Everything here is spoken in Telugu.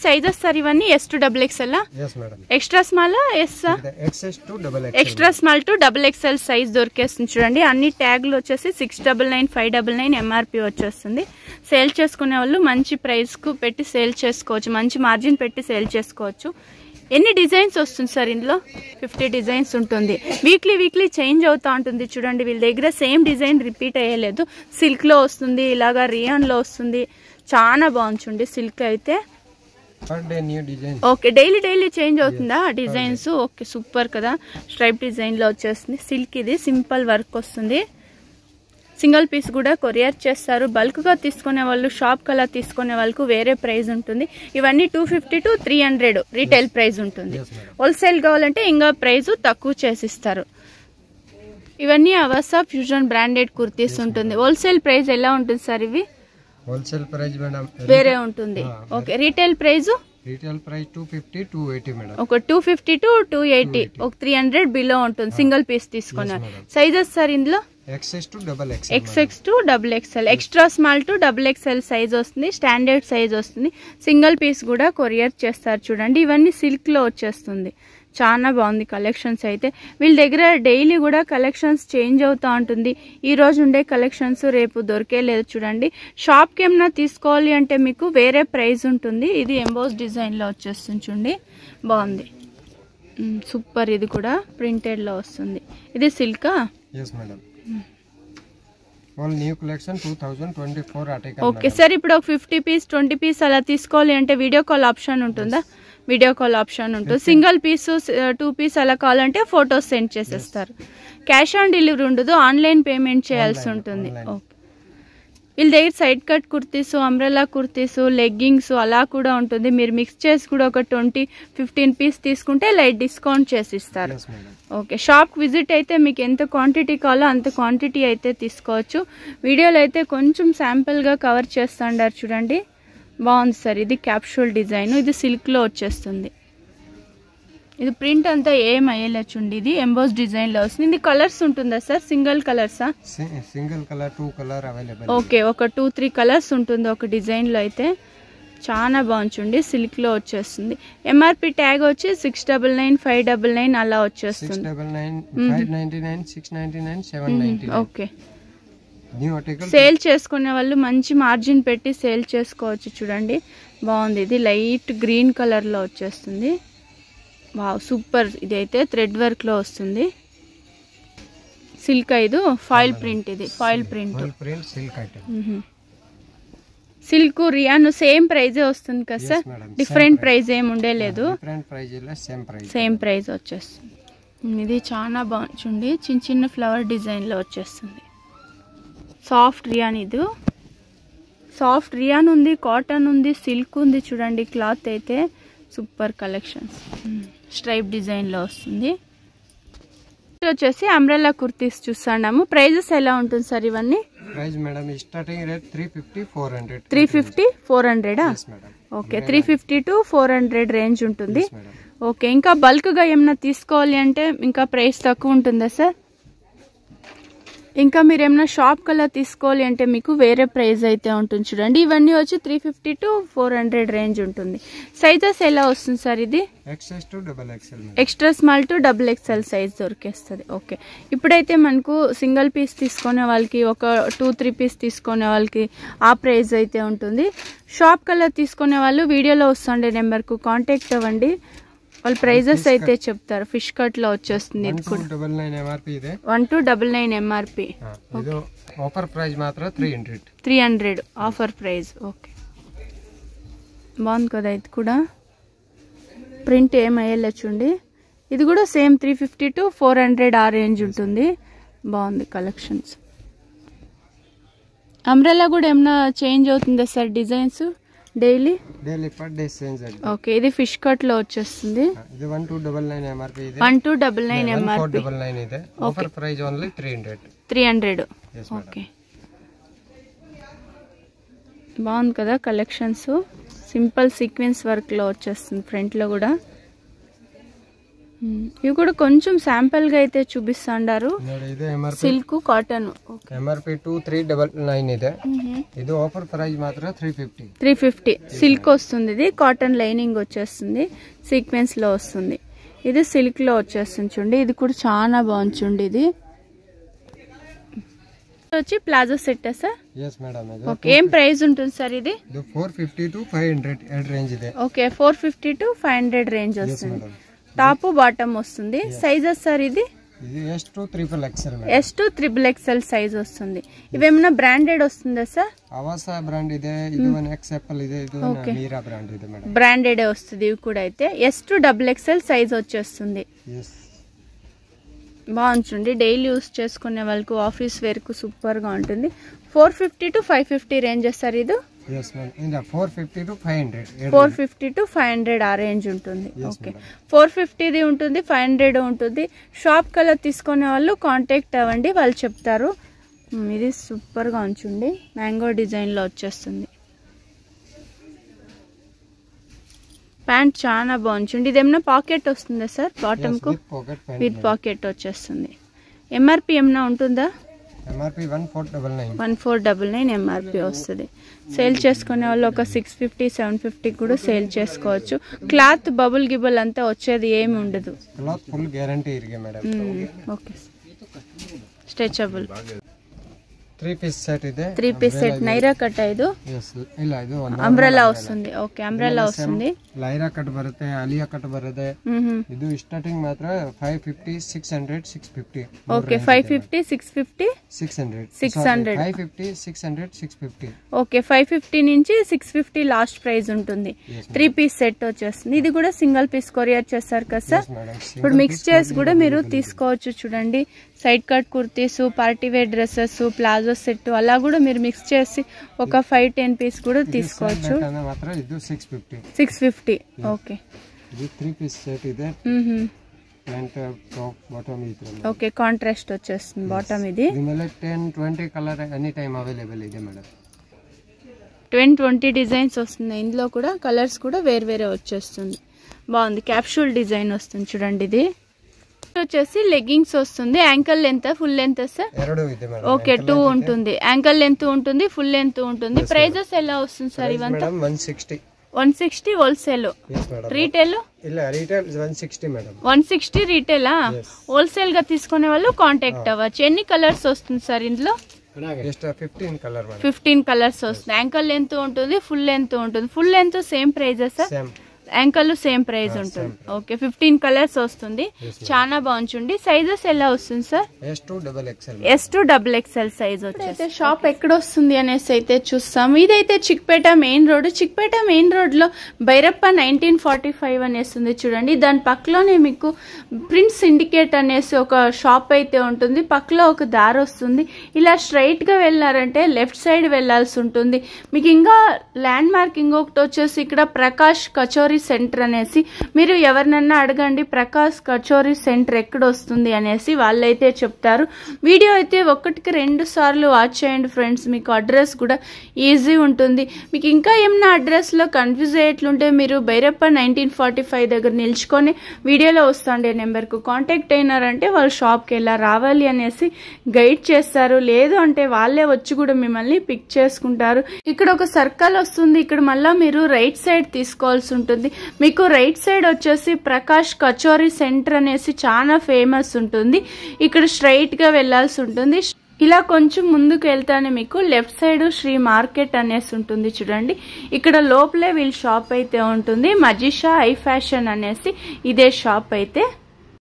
సైజెస్ సార్ ఇవన్నీ S to XXL extra small extra small to XXL size దొరికేస్తుంది చూడండి. అన్ని ట్యాగ్లు వచ్చేసి 699 599 MRP వచ్చేస్తుంది. సేల్ చేసుకునే వాళ్ళు మంచి ప్రైస్ కు పెట్టి సేల్ చేసుకోవచ్చు, మంచి మార్జిన్ పెట్టి సేల్ చేసుకోవచ్చు. ఎన్ని డిజైన్స్ వస్తుంది సార్ ఇందులో? 50 డిజైన్స్ ఉంటుంది. వీక్లీ చేంజ్ అవుతా ఉంటుంది చూడండి. వీళ్ళ దగ్గర సేమ్ డిజైన్ రిపీట్ అయ్యలేదు. సిల్క్ లో వస్తుంది, ఇలాగా రియాన్ లో వస్తుంది. చాలా బాగుంటుంది సిల్క్ అయితే. ఓకే, డైలీ చేంజ్ అవుతుందా డిజైన్స్? ఓకే, సూపర్ కదా. స్ట్రైప్ డిజైన్ లో వచ్చేస్తుంది. సిల్క్ ఇది సింపుల్ వర్క్ వస్తుంది. సింగిల్ పీస్ కూడా కొరియర్ చేస్తారు. బల్క్ గా తీసుకునే వాళ్ళు, షాప్ కలా తీసుకునే వాళ్ళకు వేరే ప్రైస్ ఉంటుంది. ఇవన్నీ 250 to 300 రీటైల్ ప్రైస్ ఉంటుంది. హోల్సేల్ కావాలంటే ఇంకా ప్రైస్ తక్కువ చేసిస్తారు. ఇవన్నీ అవసా ఫ్యూజన్ బ్రాండెడ్ కుర్తీస్ ఉంటుంది. హోల్సేల్ ప్రైస్ ఎలా ఉంటుంది సార్? ఇవి హోల్సేల్ ప్రైస్ మేడం వేరే ఉంటుంది. Okay, retail price 250 280 madam. ఒక 250 to 280, ఒక 300 బిలో ఉంటుంది సింగిల్ పీస్ తీసుకున్నారు. సైజెస్ సార్ ఇందులో XS to XXL extra small to XXL size వస్తుంది. స్టాండర్డ్ సైజ్ వస్తుంది. సింగిల్ పీస్ కూడా కొరియర్ చేస్తారు చూడండి. ఇవన్నీ సిల్క్ లో వచ్చేస్తుంది. చాలా బాగుంది కలెక్షన్స్ అయితే. వీళ్ళ దగ్గర డైలీ కూడా కలెక్షన్స్ చేంజ్ అవుతూ ఉంటుంది. ఈ రోజు ఉండే కలెక్షన్స్ రేపు దొరికేలేదు చూడండి. షాప్కి ఏమన్నా తీసుకోవాలి అంటే మీకు వేరే ప్రైస్ ఉంటుంది. ఇది ఎంబోస్ డిజైన్ లో వచ్చేస్తుంది చూడండి, బాగుంది సూపర్. ఇది కూడా ప్రింటెడ్ లో వస్తుంది. ఇది సిల్కా? ఓకే సార్, ఇప్పుడు ఒక 50 పీస్ 20 పీస్ అలా తీసుకోవాలి అంటే వీడియో కాల్ ఆప్షన్ ఉంటుందా? వీడియో కాల్ ఆప్షన్ ఉంటుంది. సింగిల్ పీస్ 2 పీస్ అలా కావాలంటే ఫొటోస్ సెండ్ చేసేస్తారు. క్యాష్ ఆన్ డెలివరీ ఉండదు, ఆన్లైన్ పేమెంట్ చేయాల్సి ఉంటుంది. ఓకే, వీళ్ళ దగ్గర side cut kurtis, umbrella kurtis, leggings అలా కూడా ఉంటుంది. మీరు మిక్స్ చేసి కూడా ఒక 20-15 పీస్ తీసుకుంటే లైట్ డిస్కౌంట్ చేసి ఇస్తారు. ఓకే, షాప్ విజిట్ అయితే మీకు ఎంత క్వాంటిటీ కావాలో అంత క్వాంటిటీ అయితే తీసుకోవచ్చు. వీడియోలో అయితే కొంచెం శాంపుల్గా కవర్ చేస్తుండారు చూడండి, బాగుంది సార్. ఇది క్యాప్సూల్ డిజైన్, ఇది సిల్క్లో వచ్చేస్తుంది. ఇది ప్రింట్ అంతా ఏం అయ్యేలా చూడండి. ఇది ఎంబోస్ డిజైన్ లో వస్తుంది. ఇది కలర్స్ ఉంటుందా సార్? సింగిల్ కలర్సా? Single colour 2 colour available. Okay, ఒక 2-3 కలర్స్ ఉంటుంది ఒక డిజైన్ లో అయితే. చాలా బాగుంటుంది. సిల్క్ లో వచ్చేస్తుంది. MRP ట్యాగ్ వచ్చి 699 599 అలా వచ్చేస్తుంది. 699 599 699 799. ఓకే, సేల్ చేసుకునే వాళ్ళు మంచి మార్జిన్ పెట్టి సేల్ చేసుకోవచ్చు చూడండి, బాగుంది. ఇది లైట్ గ్రీన్ కలర్ లో వచ్చేస్తుంది. Wow, super. ఇదైతే థ్రెడ్ వర్క్ లో వస్తుంది. సిల్క్, ఇది ఫాయిల్ ప్రింట్. ఇది foil print silk rayon same ప్రైజే వస్తుంది కదా సార్? డిఫరెంట్ ప్రైజ్ ఏమి ఉండలేదు, సేమ్ ప్రైజ్ వచ్చేస్తుంది. ఇది చాలా బాగుంది. చిన్న ఫ్లవర్ డిజైన్ లో వచ్చేస్తుంది. సాఫ్ట్ రియాన్, ఇది సాఫ్ట్ రియాన్ ఉంది, కాటన్ ఉంది, సిల్క్ ఉంది చూడండి. క్లాత్ అయితే సూపర్ కలెక్షన్స్. స్ట్రైప్ డిజైన్ లో వస్తుంది. వచ్చేసి అంబ్రెల్లా కుర్తీస్ చూస్తున్నాము. ప్రైజెస్ ఎలా ఉంటుంది సార్ ఇవన్నీ? Price madam starting rate 350 400. 350 400 okay, 350 to 400 range ఉంటుంది. ఓకే, ఇంకా బల్క్ గా ఏమైనా తీసుకోవాలి అంటే ఇంకా ప్రైస్ తక్కువ ఉంటుందా సార్? ఇంకా మీరు ఏమైనా షాప్ కల్లా తీసుకోవాలి అంటే మీకు వేరే ప్రైస్ అయితే ఉంటుంది చూడండి. ఇవన్నీ వచ్చి 350 to 400 రేంజ్ ఉంటుంది. సైజెస్ ఎలా వస్తుంది సార్? ఇది XS to XXL, extra small to XXL size దొరికేస్తుంది. ఓకే, ఇప్పుడైతే మనకు సింగిల్ పీస్ తీసుకునే వాళ్ళకి, ఒక 2-3 పీస్ తీసుకునే వాళ్ళకి ఆ ప్రైస్ అయితే ఉంటుంది. షాప్ కల్లా తీసుకునే వాళ్ళు వీడియోలో వస్తుండే నెంబర్కు కాంటాక్ట్ అవ్వండి, వాళ్ళు ప్రైజెస్ అయితే చెప్తారు. ఫిష్ కట్ లో వచ్చేస్తుంది. ఇది కూడా 1299 MRP. ఆఫర్ ప్రైస్ మాత్రం 300 ఆఫర్ ప్రైస్. ఓకే, బాగుంది కదా. ఇది కూడా ప్రింట్ ఏమయ్యేలా చూడండి. ఇది కూడా సేమ్ 350 to 400 ఆ రేంజ్ ఉంటుంది. బాగుంది కలెక్షన్స్. అంబ్రెల్లా కూడా ఏమన్నా చేంజ్ అవుతుందా sir designs? Daily per day change. Okay, ఇది ఫిష్ కట్ లో వచ్చేస్తుంది. ఇది 1299 MRP. ఇది 1299 MRP. 499 ಇದೆ. Offer price only 300. ఓకే, బాగుంది కదా కలెక్షన్స్. సింపుల్ సీక్వెన్స్ వర్క్ లో వచ్చేస్తుంది ఫ్రంట్ లో కూడా. ఇవి కూడా కొంచెం శాంపుల్ గా అయితే చూపిస్తాండారు. ಇದೆ MRP సిల్క్ కాటన్. MRP 2399 ಇದೆ. ಇದು ఆఫర్ ప్రైస్ మాత్రం 350. సిల్క్ వస్తుంది, ఇది కాటన్ లైనింగ్ వచ్చేస్తుంది, సీక్వెన్స్ లో వస్తుంది. ఇది సిల్క్ లో వచ్చేస్తుంది చూడండి. ఇది కూడా చాలా బాగుంది చూడండి. ఇది వచ్చి palazzo set sir. yes madam. Okay, ఏం ప్రైస్ ఉంటుంది సార్ ఇది? 450 to 500 రేంజ్ ಇದೆ. ఓకే, 450 to 500 రేంజ్ వస్తుంది. టాప్ బాటమ్ వస్తుంది. సైజెస్ సార్ ఇది? ఇది S to triple XL madam. S to triple XL size వస్తుంది. ఇవేమన్నా బ్రాండెడ్ వస్తుందా సార్? అవాసా బ్రాండ్ ಇದೆ, ఇది వన్ XL ಇದೆ, ఇది మీరా బ్రాండ్ ಇದೆ మేడం. బ్రాండెడ్ వస్తుంది ఇవి కూడా. అయితే S to double XL size వచ్చేస్తుంది. yes బాగుంటుంది. డైలీ యూస్ చేసుకునే వాళ్ళకు, ఆఫీస్ వేర్ కు సూపర్ గా ఉంటుంది. 450 to 550 రేంజెస్ సార్ ఇది? yes ma'am. ఇందా 450 to 500. 450 to 500 ఆ రేంజ్ ఉంటుంది. ఓకే, 450 ది ఉంటుంది, 500 ఉంటుంది. షాప్ కలర్ తీసుకునే వాళ్ళు కాంటాక్ట్ అవ్వండి, వాళ్ళు చెప్తారు. ఇది సూపర్ గా ఉంచుండి, మ్యాంగో డిజైన్ లో వచ్చేస్తుంది. ప్యాంట్ చాలా బాగుంది. ఇది ఏమన్నా పాకెట్ వస్తుందా సార్ బాటమ్ కు? విత్ పాకెట్ వచ్చేస్తుంది. ఎంఆర్పి ఏమన్నా ఉంటుందా? ఎంఆర్పి 1499. 1499 ఎంఆర్పి వస్తుంది. సేల్ చేసుకునే వాళ్ళు ఒక 650 750 కూడా సేల్ చేసుకోవచ్చు. క్లాత్ బబుల్ గిబుల్ అంతా వచ్చేది ఏమి ఉండదు. క్లాత్ ఫుల్ గ్యారంటీ ఇరిగే madam. Okay, stretchable 3 piece set ಇದೆ. 3 పీస్ సెట్ ನೈರಾ ಕಟ್ ಇದು. yes ಇಲ್ಲ ಇದು ಅಂಬ್ರೆಲಾ ವస్తుంది. ಓಕೆ, ಅಂಬ್ರೆಲಾ ವస్తుంది. ಲೈರಾ ಕಟ್ ಬರುತ್ತೆ, ಅಲಿಯಾ ಕಟ್ ಬರುತ್ತೆ. ಇದು ಸ್ಟಾರ್ಟಿಂಗ್ ಮಾತ್ರ 550 600 650. ಓಕೆ, 550 650 600 550 600 650. ఓకే, 550 నుంచి 650 లాస్ట్ ప్రైస్ ఉంటుంది. 3 పీస్ సెట్ వచ్చేస్తుంది. ఇది కూడా సింగిల్ పీస్ కొరియర్ చేస్తారు కదా సార్? ఇప్పుడు మిక్స్ చేసి కూడా మీరు తీసుకోవచ్చు చూడండి. Side cut kurtis, party wear dresses, palazzo set అలా కూడా మీరు మిక్స్ చేసి ఒక 5-10 పీస్ కూడా తీసుకోవచ్చు. 650. ఓకే, ఇది 3 పీస్ సెట్ ಇದೆ. ప్యాంట్ టాప్ బాటమ్ ಇದೆ. ఓకే, కాంట్రాస్ట్ వచ్చేస్తుంది బాటమ్. ఇది దీనిలో 10-20 కలర్ ఎనీ టైం అవైలబుల్ ಇದೆ మేడం. 10-20 డిజైన్స్ వస్తుంది. ఇందులో కూడా కలర్స్ కూడా వేరే వేరే వచ్చేస్తుంది. బాగుంది. క్యాప్సూల్ డిజైన్ వస్తుంది చూడండి. ఇది వచ్చేసి లెగ్గింగ్స్ వస్తుంది. Ankle length full length sir? Okay, 2 ఉంటుంది. యాంకల్ లెంత్ ఉంటుంది, ఫుల్ లెంత్ ఉంటుంది. ప్రైజెస్ ఎలా వస్తుంది సార్ ఇవంతా? 160 హోల్సేల్. రీటైల్? ಇಲ್ಲ రీటైల్ 160 మేడం. 160 రీటైలా? హోల్సేల్ గా తీసుకునే వాళ్ళు కాంటాక్ట్ అవ్వచ్చు. ఎన్ని కలర్స్ వస్తుంది సార్ ఇందులో? 15 కలర్. 15 కలర్స్ వస్తుంది. యాంకల్ లెంత్ ఉంటుంది, ఫుల్ లెంత్ ఉంటుంది. ఫుల్ లెంత్ సేమ్ ప్రైజా సార్? యాంకల్ సేమ్ ప్రైస్ ఉంటుంది. ఓకే, 15 కలర్స్ వస్తుంది. చాలా బాగుంటుంది. సైజెస్ ఎలా వస్తుంది sir? S to double XL size వచ్చేసి. షాప్ ఎక్కడ వస్తుంది అనేసి అయితే చూస్తాం. ఇదైతే Chickpet main road. Chickpet main road లో భైరప్ప 1945 అనేసి ఉంది చూడండి. దాని పక్కలోనే మీకు ప్రిన్స్ సిండికేట్ అనేసి ఒక షాప్ అయితే ఉంటుంది. పక్కలో ఒక దారి వస్తుంది. ఇలా స్ట్రైట్ గా వెళ్ళారంటే లెఫ్ట్ సైడ్ వెళ్లాల్సి ఉంటుంది. మీకు ఇంకా ల్యాండ్ మార్క్ ఇంకొకటి వచ్చేసి ఇక్కడ ప్రకాష్ కచోరీ సెంటర్ అనేసి. మీరు ఎవరినన్నా అడగండి ప్రకాష్ కచోరీ సెంటర్ ఎక్కడ వస్తుంది అనేసి, వాళ్ళైతే చెప్తారు. వీడియో అయితే 1-2 సార్లు వాచ్ చేయండి ఫ్రెండ్స్, మీకు అడ్రస్ కూడా ఈజీ ఉంటుంది. మీకు ఇంకా ఏమన్నా అడ్రస్ లో కన్ఫ్యూజ్ అయ్యేట్లుంటే మీరు భైరప్ప 1945 దగ్గర నిల్చుకొని వీడియోలో వస్తుండే నెంబర్ కు కాంటాక్ట్ అయినారంటే వాళ్ళు షాప్ కి ఎలా రావాలి అనేసి గైడ్ చేస్తారు. లేదు అంటే వాళ్ళే వచ్చి కూడా మిమ్మల్ని పిక్ చేసుకుంటారు. ఇక్కడ ఒక సర్కిల్ వస్తుంది. ఇక్కడ మళ్ళా మీరు రైట్ సైడ్ తీసుకోవాల్సి ఉంటుంది. మీకు రైట్ సైడ్ వచ్చేసి ప్రకాష్ కచోరీ సెంటర్ అనేసి చాలా ఫేమస్ ఉంటుంది. ఇక్కడ స్ట్రైట్ గా వెళ్లాల్సి ఉంటుంది. ఇలా కొంచెం ముందుకు వెళ్తానే మీకు లెఫ్ట్ సైడ్ శ్రీ మార్కెట్ అనేసి ఉంటుంది చూడండి. ఇక్కడ లోపలే వీళ్ళ షాప్ అయితే ఉంటుంది. మజిషా ఐ ఫ్యాషన్ అనేసి ఇదే షాప్ అయితే